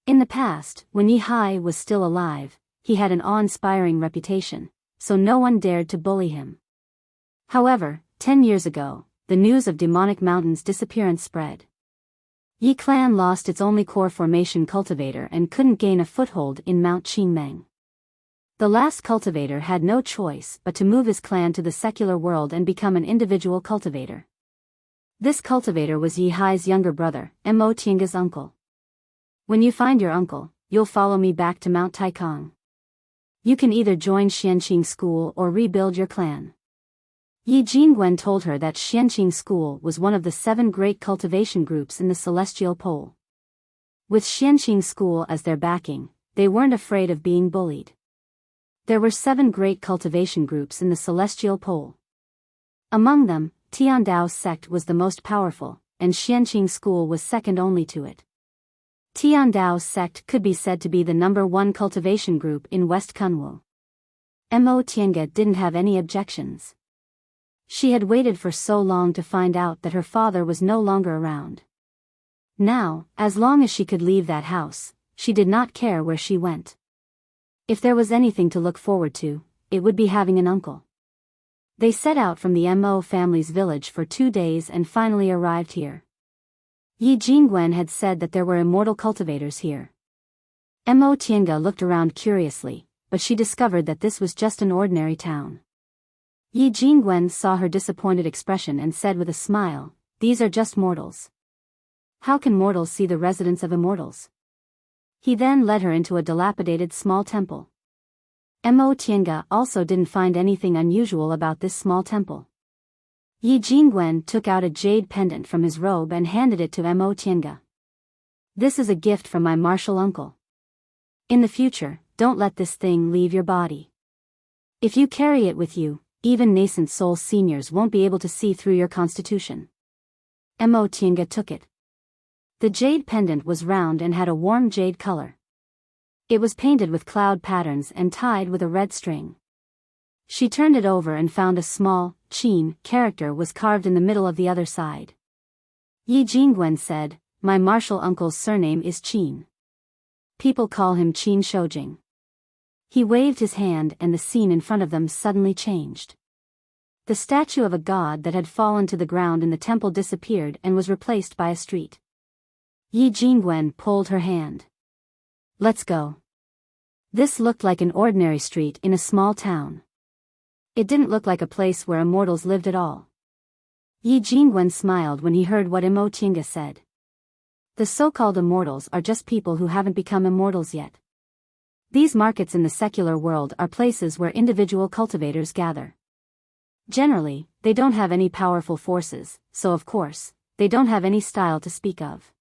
In the past, when Yi Hai was still alive, he had an awe-inspiring reputation, so no one dared to bully him. However, 10 years ago, the news of demonic mountain's disappearance spread. Yi clan lost its only core formation cultivator and couldn't gain a foothold in Mount Qingmeng. The last cultivator had no choice but to move his clan to the secular world and become an individual cultivator. This cultivator was Yi Hai's younger brother, Mo Tianga's uncle. When you find your uncle, you'll follow me back to Mount Taikang. You can either join Xianqing School or rebuild your clan. Yi Jingwen told her that Xianqing School was one of the 7 great cultivation groups in the Celestial Pole. With Xianqing School as their backing, they weren't afraid of being bullied. There were 7 great cultivation groups in the Celestial Pole. Among them, Tiandao's sect was the most powerful, and Xianqing School was second only to it. Tiandao's sect could be said to be the #1 cultivation group in West Kunwu. Mo Tianga didn't have any objections. She had waited for so long to find out that her father was no longer around. Now, as long as she could leave that house, she did not care where she went. If there was anything to look forward to, it would be having an uncle. They set out from the Mo family's village for 2 days and finally arrived here. Yi Jingwen had said that there were immortal cultivators here. Mo Tianga looked around curiously, but she discovered that this was just an ordinary town. Yi Jingwen saw her disappointed expression and said with a smile, "These are just mortals. How can mortals see the residence of immortals?" He then led her into a dilapidated small temple. Mo Tianga also didn't find anything unusual about this small temple. Yi Jingwen took out a jade pendant from his robe and handed it to Mo Tianga. "This is a gift from my martial uncle. In the future, don't let this thing leave your body. If you carry it with you, even nascent soul seniors won't be able to see through your constitution." Mo Tianga took it. The jade pendant was round and had a warm jade color. It was painted with cloud patterns and tied with a red string. She turned it over and found a small, Qin character was carved in the middle of the other side. Yi Jingwen said, "My martial uncle's surname is Qin. People call him Qin Shoujing." He waved his hand and the scene in front of them suddenly changed. The statue of a god that had fallen to the ground in the temple disappeared and was replaced by a street. Yi Jingwen pulled her hand. "Let's go." This looked like an ordinary street in a small town. It didn't look like a place where immortals lived at all. Yi Jingwen smiled when he heard what Mo Tianga said. The so-called immortals are just people who haven't become immortals yet. These markets in the secular world are places where individual cultivators gather. Generally, they don't have any powerful forces, so of course, they don't have any style to speak of.